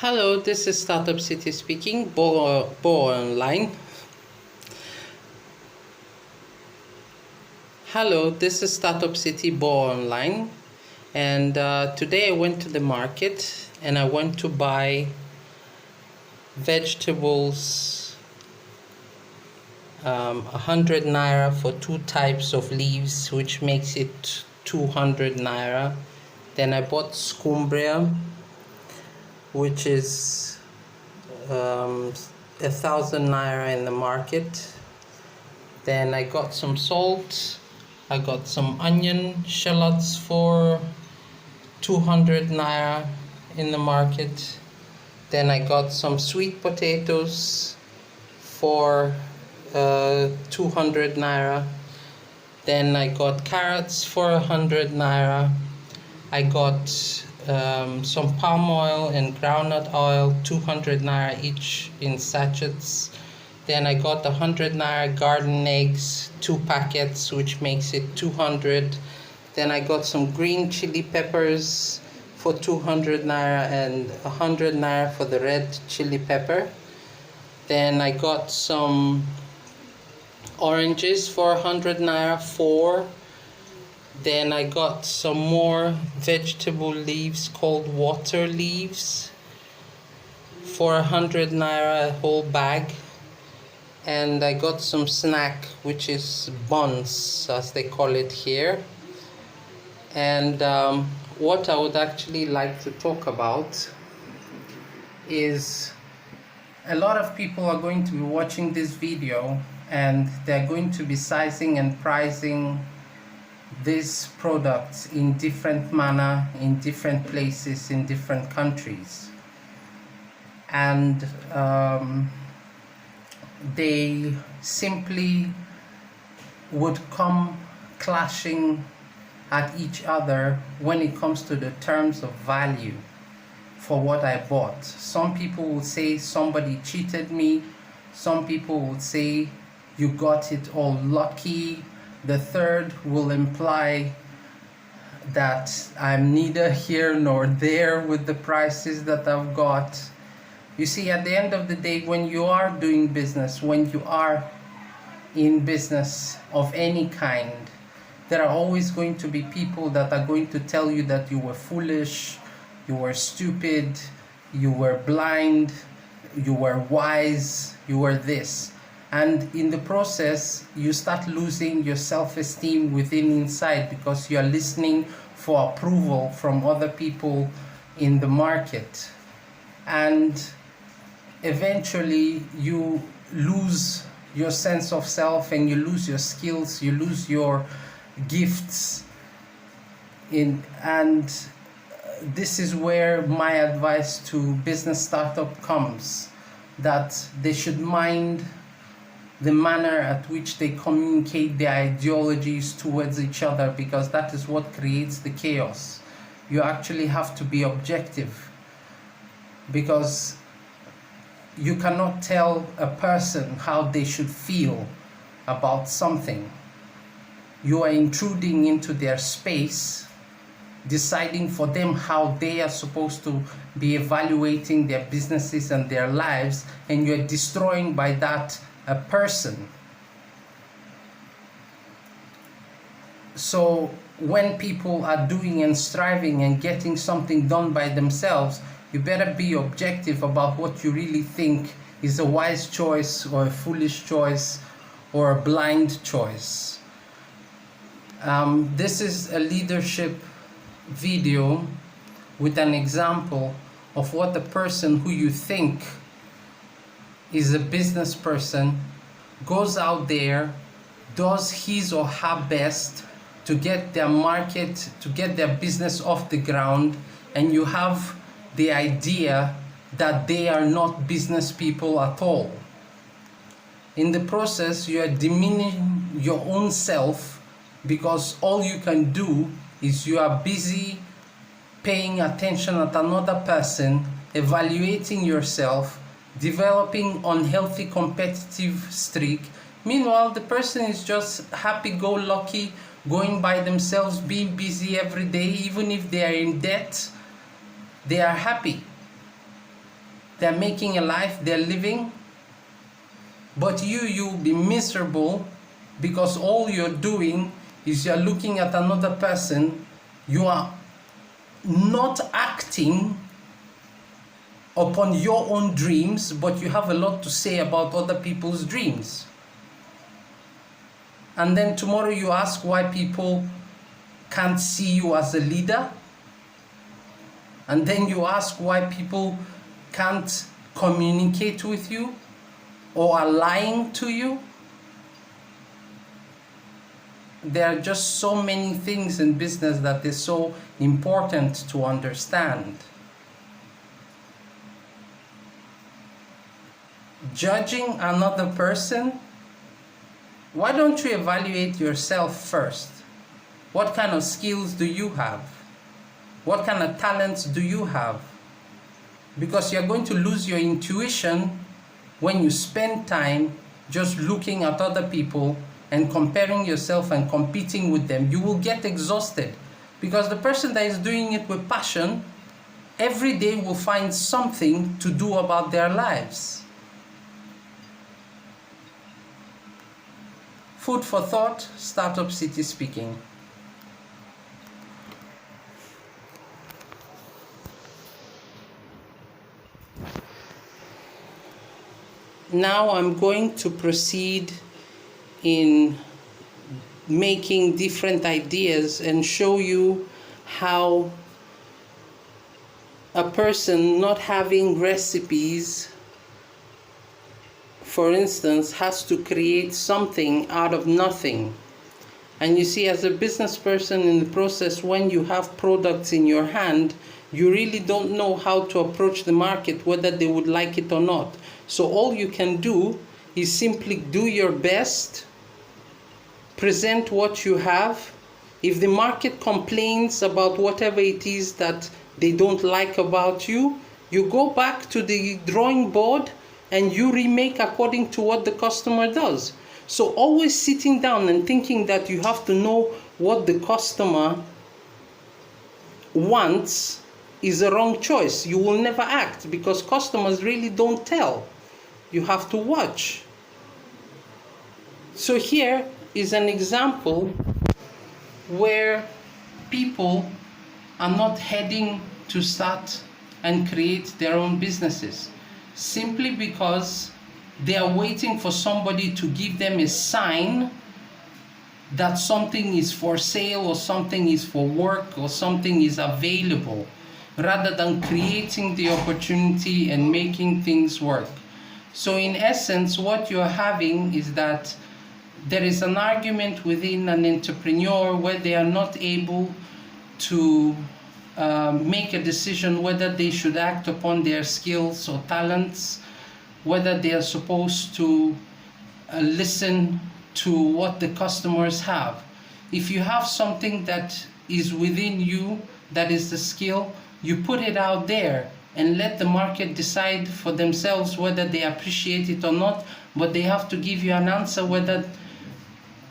Hello, this is Startup City speaking, Bo Online. Hello, this is Startup City, Bo Online. And today I went to the market and I went to buy vegetables, 100 naira for two types of leaves, which makes it 200 naira. Then I bought scumbria, which is 1,000 naira in the market. Then I got some salt. I got some onion shallots for 200 naira in the market. Then I got some sweet potatoes for 200 naira. Then I got carrots for 100 naira. I got some palm oil and groundnut oil, 200 naira each in sachets. Then I got 100 naira garden eggs, 2 packets, which makes it 200. Then I got some green chili peppers for 200 naira and 100 naira for the red chili pepper. Then I got some oranges for 100 naira, 4. Then I got some more vegetable leaves called water leaves for 100 naira a whole bag. And I got some snack, which is buns as they call it here. And what I would actually like to talk about is a lot of people are going to be watching this video and they're going to be sizing and pricing these products in different manner, in different places, in different countries. And they simply would come clashing at each other when it comes to the terms of value for what I bought. Some people would say somebody cheated me. Some people would say you got it all lucky. The third will imply that I'm neither here nor there with the prices that I've got. You see, at the end of the day, when you are doing business, when you are in business of any kind, there are always going to be people that are going to tell you that you were foolish, you were stupid, you were blind, you were wise, you were this. And in the process, you start losing your self-esteem within inside because you are listening for approval from other people in the market. And eventually you lose your sense of self and you lose your skills, you lose your gifts and this is where my advice to business startup comes, that they should mind the manner at which they communicate their ideologies towards each other, because that is what creates the chaos. You actually have to be objective, because you cannot tell a person how they should feel about something. You are intruding into their space, deciding for them how they are supposed to be evaluating their businesses and their lives, and you're destroying by that a person. So when people are doing and striving and getting something done by themselves, you better be objective about what you really think is a wise choice or a foolish choice or a blind choice. This is a leadership video with an example of what the person who you think is a business person goes out there, does his or her best to get their market, to get their business off the ground, and you have the idea that they are not business people at all. In the process, you are diminishing your own self, because all you can do is you are busy paying attention at another person, evaluating yourself, developing unhealthy competitive streak. Meanwhile, the person is just happy-go-lucky, going by themselves, being busy every day. Even if they are in debt, they are happy. they're making a life, they're living, but you'll be miserable because all you're doing is you're looking at another person. You are not acting upon your own dreams, but you have a lot to say about other people's dreams. And then tomorrow you ask why people can't see you as a leader. And then you ask why people can't communicate with you or are lying to you. There are just so many things in business that is so important to understand. Judging another person, why don't you evaluate yourself first? What kind of skills do you have? What kind of talents do you have? Because you're going to lose your intuition when you spend time just looking at other people and comparing yourself and competing with them. You will get exhausted, because the person that is doing it with passion every day will find something to do about their lives. Food for thought, Startup City speaking. Now I'm going to proceed in making different ideas and show you how a person not having recipes, for instance, has to create something out of nothing. And you see, as a business person in the process, when you have products in your hand, you really don't know how to approach the market, whether they would like it or not. So all you can do is simply do your best, present what you have. If the market complains about whatever it is that they don't like about you, you go back to the drawing board and you remake according to what the customer does. So always sitting down and thinking that you have to know what the customer wants is a wrong choice. You will never act, because customers really don't tell. You have to watch. So here is an example where people are not heading to start and create their own businesses, simply because they are waiting for somebody to give them a sign that something is for sale or something is for work or something is available, rather than creating the opportunity and making things work. So in essence, what you're having is that there is an argument within an entrepreneur where they are not able to make a decision whether they should act upon their skills or talents, whether they are supposed to listen to what the customers have. If you have something that is within you, that is the skill, you put it out there and let the market decide for themselves whether they appreciate it or not, but they have to give you an answer whether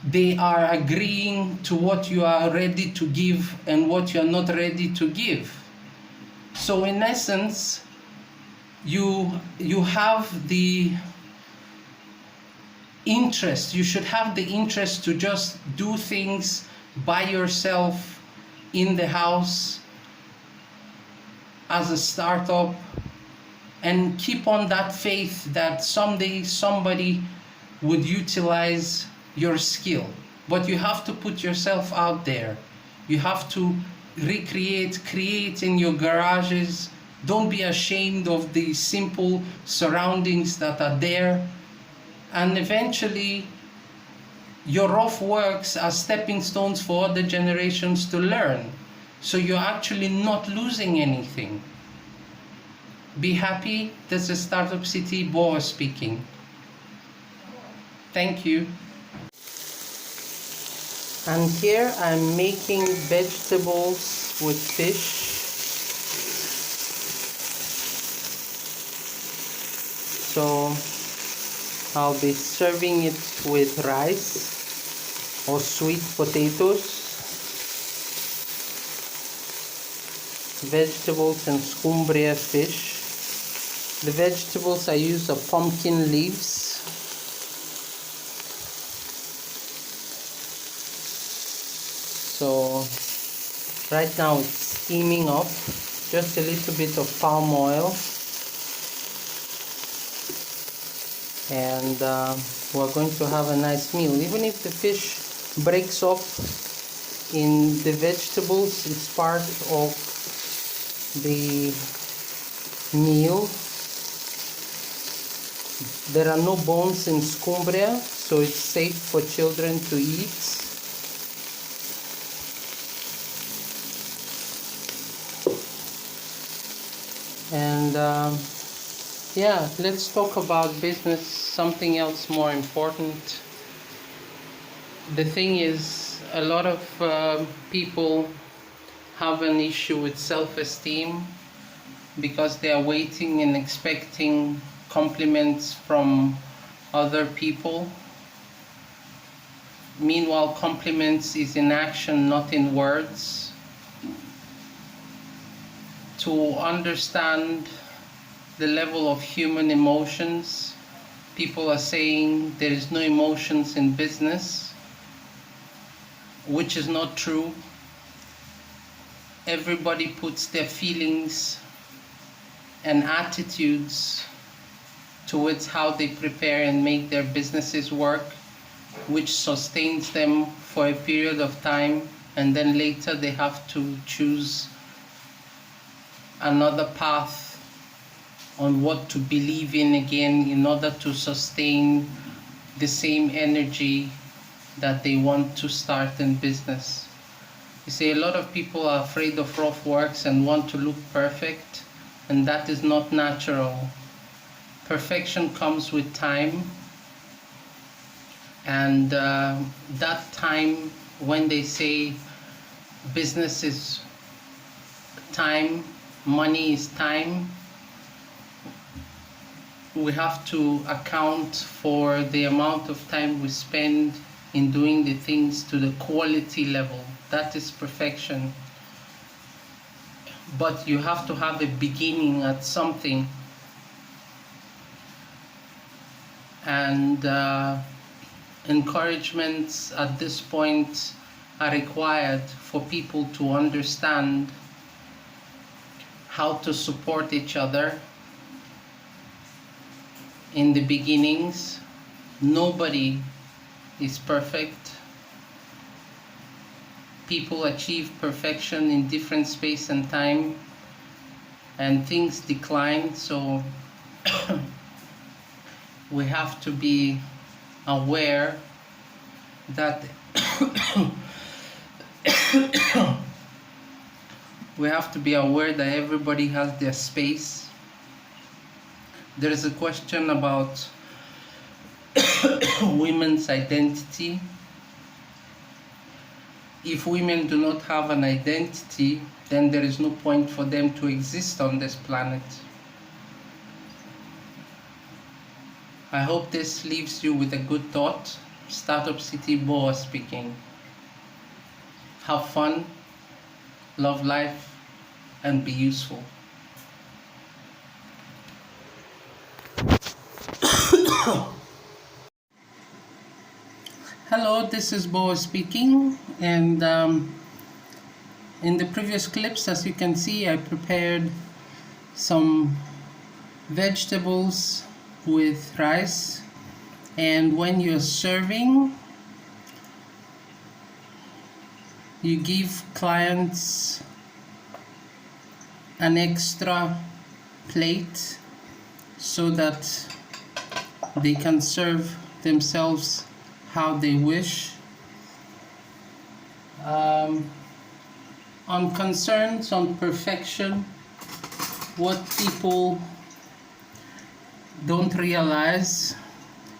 they are agreeing to what you are ready to give and what you are not ready to give. So in essence, you have the interest, you should have the interest to just do things by yourself in the house as a startup, and keep on that faith that someday somebody would utilize your skill. But you have to put yourself out there. You have to create in your garages. Don't be ashamed of the simple surroundings that are there. And eventually, your rough works are stepping stones for other generations to learn. So you're actually not losing anything. Be happy. This is Startup City Boa speaking. Thank you. And here I'm making vegetables with fish. So I'll be serving it with rice or sweet potatoes, vegetables and scumbria fish. The vegetables I use are pumpkin leaves. So right now it's steaming up, just a little bit of palm oil, and we're going to have a nice meal. Even if the fish breaks up in the vegetables, it's part of the meal. There are no bones in scumbria, so it's safe for children to eat. And yeah, let's talk about business, something else more important. The thing is, a lot of people have an issue with self-esteem because they are waiting and expecting compliments from other people. Meanwhile, compliments is in action, not in words. To understand the level of human emotions, people are saying there is no emotions in business, which is not true. Everybody puts their feelings and attitudes towards how they prepare and make their businesses work, which sustains them for a period of time, and then later they have to choose another path on what to believe in again in order to sustain the same energy that they want to start in business. You see, a lot of people are afraid of rough works and want to look perfect, and that is not natural. Perfection comes with time, and that time, when they say business is time, money is time, we have to account for the amount of time we spend in doing the things to the quality level. That is perfection. But you have to have a beginning at something. And encouragements at this point are required for people to understand how to support each other. In the beginnings, nobody is perfect. People achieve perfection in different space and time, and things decline, so we have to be aware that everybody has their space. There is a question about women's identity. If women do not have an identity, then there is no point for them to exist on this planet. I hope this leaves you with a good thought. Startup City Boa speaking. Have fun, love life, and be useful. Hello, this is Boa speaking, and in the previous clips, as you can see, I prepared some vegetables with rice, and when you're serving, you give clients an extra plate so that they can serve themselves how they wish. On concerns on perfection, what people don't realize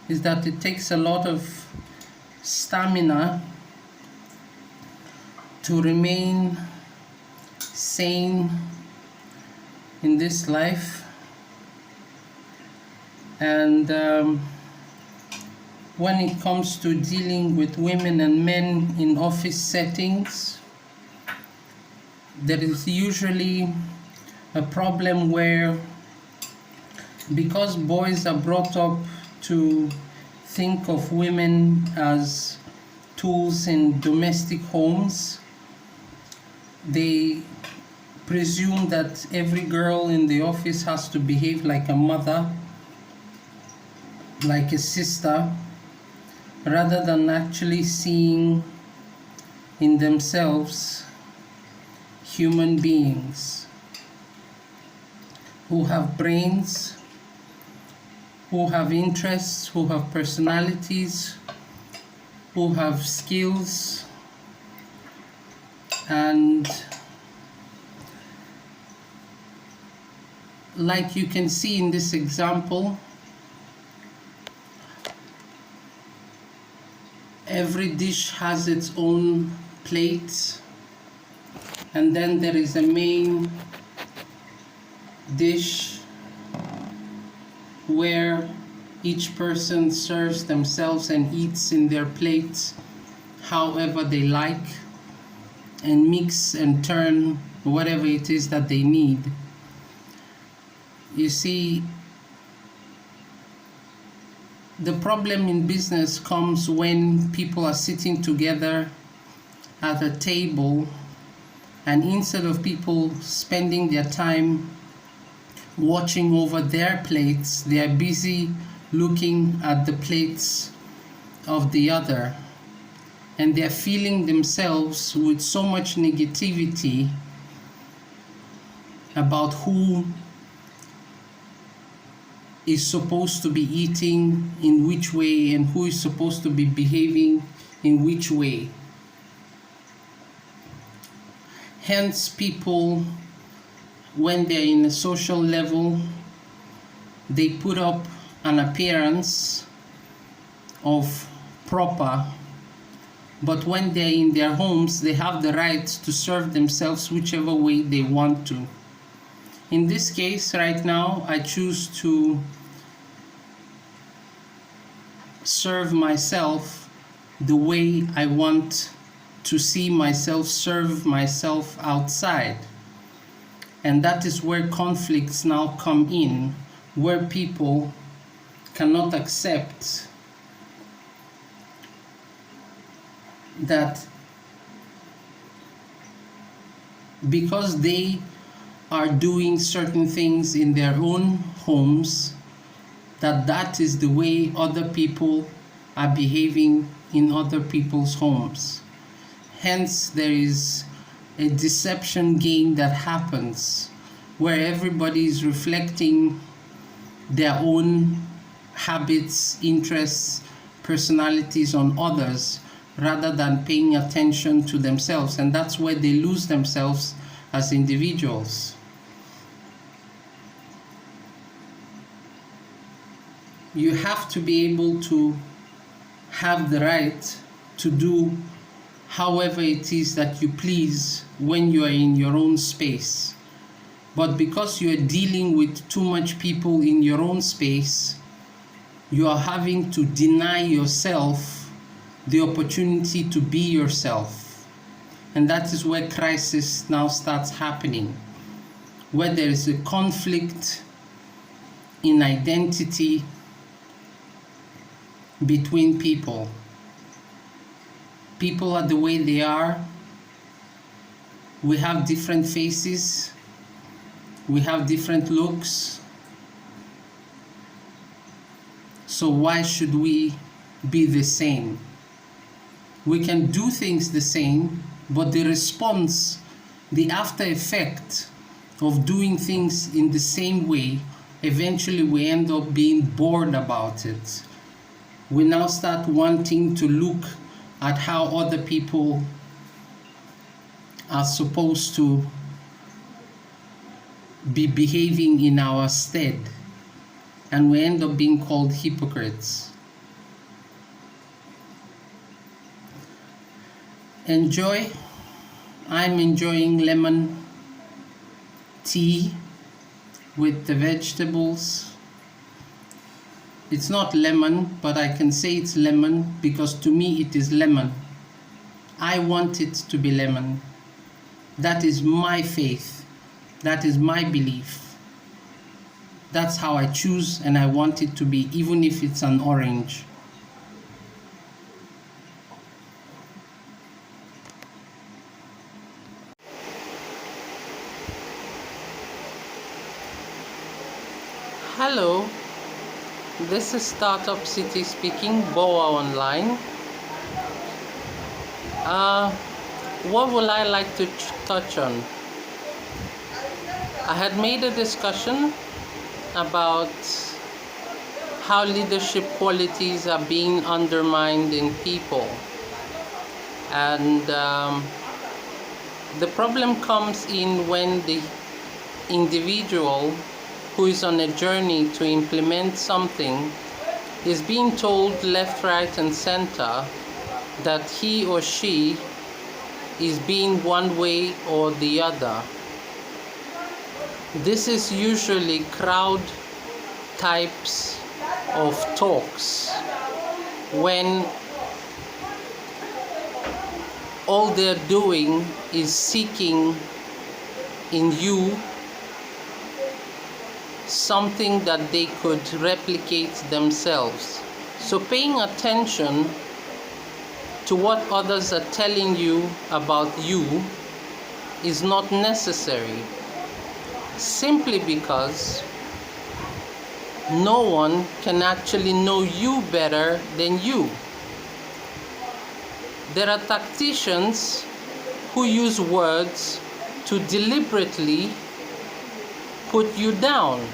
is that it takes a lot of stamina to remain sane in this life, and when it comes to dealing with women and men in office settings, there is usually a problem where because boys are brought up to think of women as tools in domestic homes, they presume that every girl in the office has to behave like a mother, like a sister, rather than actually seeing in themselves human beings who have brains, who have interests, who have personalities, who have skills, and like you can see in this example, every dish has its own plate, and then there is a main dish where each person serves themselves and eats in their plates however they like, and mix and turn whatever it is that they need. You see, the problem in business comes when people are sitting together at a table, and instead of people spending their time watching over their plates, they are busy looking at the plates of the other, and they are filling themselves with so much negativity about who is supposed to be eating in which way and who is supposed to be behaving in which way. Hence, people, when they're in a social level, they put up an appearance of proper, but when they're in their homes, they have the right to serve themselves whichever way they want to. In this case, right now, I choose to serve myself the way I want to see myself serve myself outside. And that is where conflicts now come in, where people cannot accept that because they are doing certain things in their own homes, that is the way other people are behaving in other people's homes. Hence, there is a deception game that happens where everybody is reflecting their own habits, interests, personalities on others rather than paying attention to themselves, and that's where they lose themselves as individuals. You have to be able to have the right to do however it is that you please when you are in your own space. But because you are dealing with too much people in your own space, you are having to deny yourself the opportunity to be yourself. And that is where crisis now starts happening, where there is a conflict in identity between people. People are the way they are. We have different faces. We have different looks. So why should we be the same? We can do things the same, but the response, the after effect of doing things in the same way, eventually we end up being bored about it. We now start wanting to look at how other people are supposed to be behaving in our stead, and we end up being called hypocrites. Enjoy. I'm enjoying lemon tea with the vegetables. It's not lemon, but I can say it's lemon because to me it is lemon. I want it to be lemon. That is my faith. That is my belief. That's how I choose and I want it to be, even if it's an orange. Hello, this is Startup City speaking, BOA Online. What would I like to touch on? I had made a discussion about how leadership qualities are being undermined in people. And the problem comes in when the individual who is on a journey to implement something is being told left, right, and center that he or she is being one way or the other. This is usually crowd types of talks when all they're doing is seeking in you something that they could replicate themselves. So paying attention to what others are telling you about you is not necessary, simply because no one can actually know you better than you. There are tacticians who use words to deliberately put you down,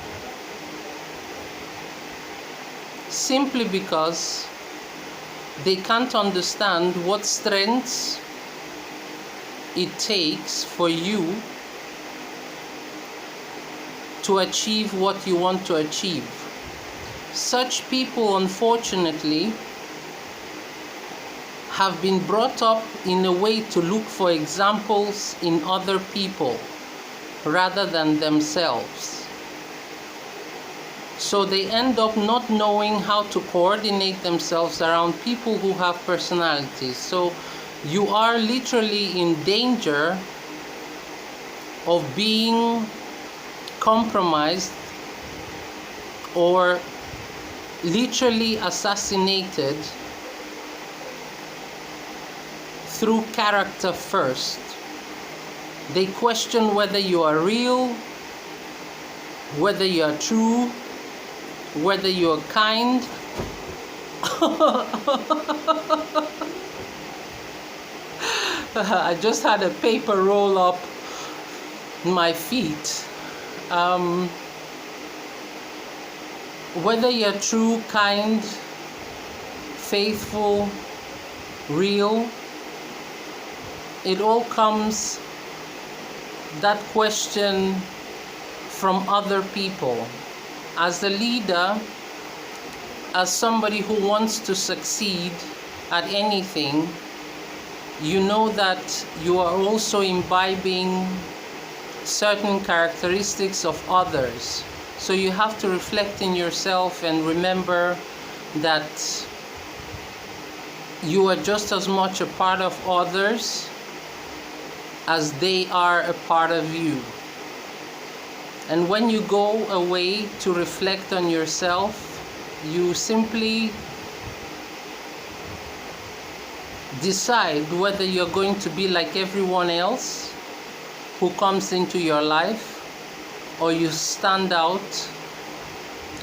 simply because they can't understand what strengths it takes for you to achieve what you want to achieve. Such people, unfortunately, have been brought up in a way to look for examples in other people rather than themselves. So they end up not knowing how to coordinate themselves around people who have personalities. So you are literally in danger of being compromised or literally assassinated through character first. They question whether you are real, whether you are true, whether you are kind. I just had a paper roll up my feet. Whether you're true, kind, faithful, real, it all comes, that question, from other people. As a leader, as somebody who wants to succeed at anything, you know that you are also imbibing certain characteristics of others. So you have to reflect in yourself and remember that you are just as much a part of others as they are a part of you. And when you go away to reflect on yourself, you simply decide whether you're going to be like everyone else who comes into your life, or you stand out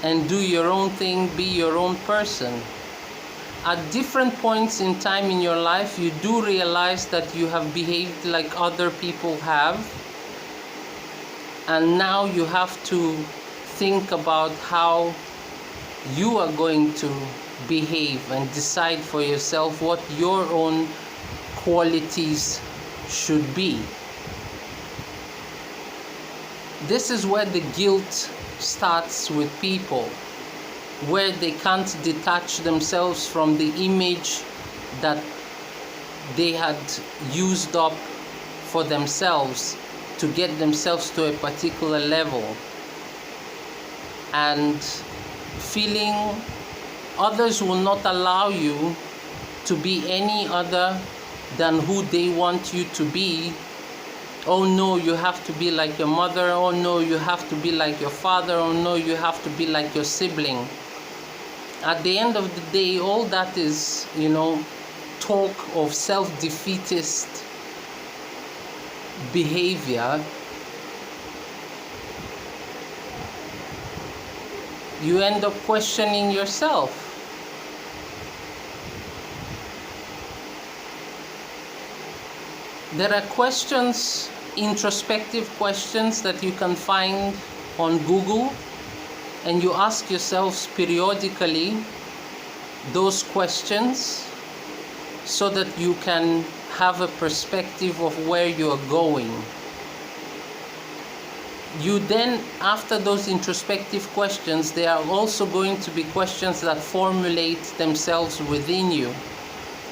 and do your own thing, be your own person. At different points in time in your life, you do realize that you have behaved like other people have, and now you have to think about how you are going to behave and decide for yourself what your own qualities should be. This is where the guilt starts with people, where they can't detach themselves from the image that they had used up for themselves to get themselves to a particular level, and feeling others will not allow you to be any other than who they want you to be, Oh no, you have to be like your mother. Oh no, you have to be like your father. Oh no, you have to be like your sibling. At the end of the day, all that is, talk of self-defeatist behavior. You end up questioning yourself. There are questions, introspective questions that you can find on Google, and you ask yourselves periodically those questions so that you can have a perspective of where you are going. You then, after those introspective questions, there are also going to be questions that formulate themselves within you,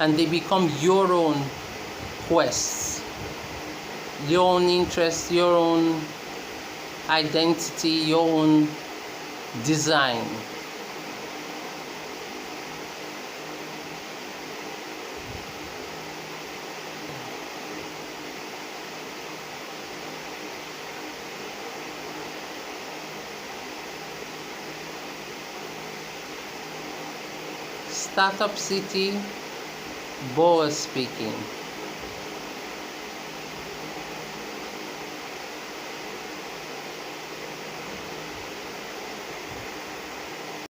and they become your own quests, your own interests, your own identity, your own design. Startup City, Boa speaking.